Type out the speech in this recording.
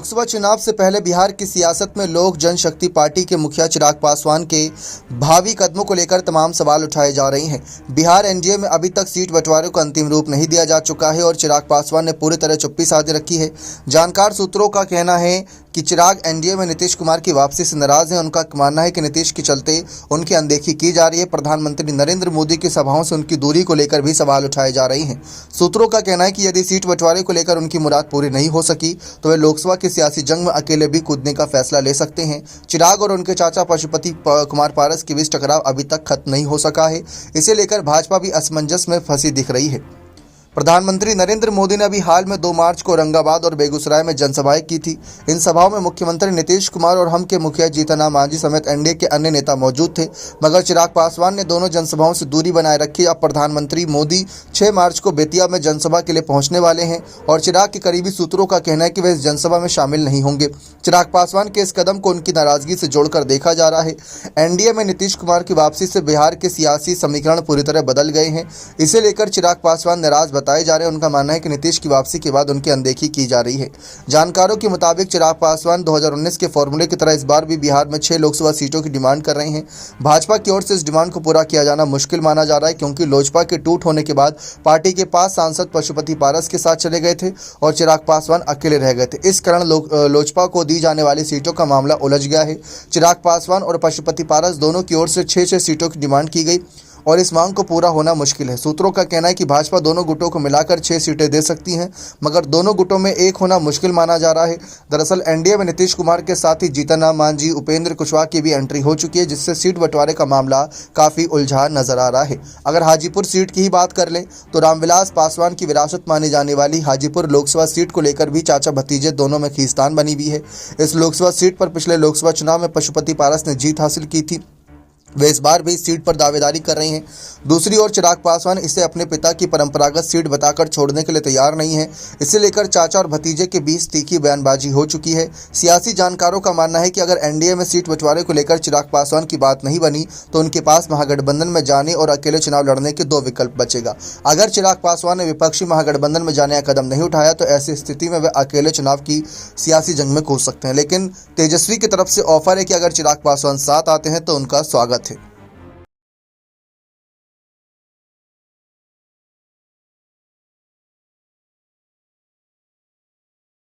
लोकसभा चुनाव से पहले बिहार की सियासत में लोक जनशक्ति पार्टी के मुखिया चिराग पासवान के भावी कदमों को लेकर तमाम सवाल उठाए जा रहे हैं। बिहार एनडीए में अभी तक सीट बंटवारे को अंतिम रूप नहीं दिया जा चुका है और चिराग पासवान ने पूरी तरह चुप्पी साधे रखी है। जानकार सूत्रों का कहना है कि चिराग एनडीए में नीतीश कुमार की वापसी से नाराज हैं। उनका मानना है कि नीतीश के चलते उनकी अनदेखी की जा रही है। प्रधानमंत्री नरेंद्र मोदी की सभाओं से उनकी दूरी को लेकर भी सवाल उठाए जा रहे हैं। सूत्रों का कहना है कि यदि सीट बंटवारे को लेकर उनकी मुराद पूरी नहीं हो सकी तो वे लोकसभा की सियासी जंग में अकेले भी कूदने का फैसला ले सकते हैं। चिराग और उनके चाचा पशुपति कुमार पारस के बीच टकराव अभी तक खत्म नहीं हो सका है। इसे लेकर भाजपा भी असमंजस में फंसी दिख रही है। प्रधानमंत्री नरेंद्र मोदी ने अभी हाल में 2 मार्च को औरंगाबाद और बेगूसराय में जनसभाएं की थी। इन सभाओं में मुख्यमंत्री नीतीश कुमार और हम के मुखिया जीतन राम मांझी समेत एनडीए के अन्य नेता मौजूद थे, मगर चिराग पासवान ने दोनों जनसभाओं से दूरी बनाए रखी। अब प्रधानमंत्री मोदी 6 मार्च को बेतिया में जनसभा के लिए पहुंचने वाले हैं और चिराग के करीबी सूत्रों का कहना है कि वे इस जनसभा में शामिल नहीं होंगे। चिराग पासवान के इस कदम को उनकी नाराजगी से जोड़कर देखा जा रहा है। एनडीए में नीतीश कुमार की वापसी से बिहार के सियासी समीकरण पूरी तरह बदल गए हैं। इसे लेकर चिराग पासवान नाराज बताए जा रहे हैं। उनका मानना है कि नीतीश की वापसी के बाद उनकी अनदेखी की जा रही है। जानकारों के मुताबिक चिराग पासवान 2019 के फॉर्मूले की तरह इस बार भी बिहार में 6 लोकसभा सीटों की डिमांड कर रहे हैं। भाजपा की ओर से इस डिमांड को पूरा किया जाना मुश्किल माना जा रहा है, क्योंकि लोजपा के टूट होने के बाद पार्टी के 5 सांसद पशुपति पारस के साथ चले गए थे और चिराग पासवान अकेले रह गए थे। इस कारण लोजपा को दी जाने वाली सीटों का मामला उलझ गया है। चिराग पासवान और पशुपति पारस दोनों की ओर से 6 सीटों की डिमांड की गई और इस मांग को पूरा होना मुश्किल है। सूत्रों का कहना है कि भाजपा दोनों गुटों को मिलाकर 6 सीटें दे सकती हैं, मगर दोनों गुटों में एक होना मुश्किल माना जा रहा है। दरअसल एनडीए में नीतीश कुमार के साथ ही जीतन राम मांझी, उपेंद्र कुशवाहा की भी एंट्री हो चुकी है, जिससे सीट बंटवारे का मामला काफ़ी उलझा नजर आ रहा है। अगर हाजीपुर सीट की ही बात कर लें तो रामविलास पासवान की विरासत मानी जाने वाली हाजीपुर लोकसभा सीट को लेकर भी चाचा भतीजे दोनों में खींचतान बनी हुई है। इस लोकसभा सीट पर पिछले लोकसभा चुनाव में पशुपति पारस ने जीत हासिल की थी। वे इस बार भी इस सीट पर दावेदारी कर रहे हैं। दूसरी ओर चिराग पासवान इसे अपने पिता की परंपरागत सीट बताकर छोड़ने के लिए तैयार नहीं है। इसे लेकर चाचा और भतीजे के बीच तीखी बयानबाजी हो चुकी है। सियासी जानकारों का मानना है कि अगर एनडीए में सीट बंटवारे को लेकर चिराग पासवान की बात नहीं बनी तो उनके पास महागठबंधन में जाने और अकेले चुनाव लड़ने के 2 विकल्प बचेगा। अगर चिराग पासवान ने विपक्षी महागठबंधन में जाने का कदम नहीं उठाया तो ऐसी स्थिति में वे अकेले चुनाव की सियासी जंग में कूद सकते हैं। लेकिन तेजस्वी की तरफ से ऑफर है कि अगर चिराग पासवान साथ आते हैं तो उनका स्वागत है।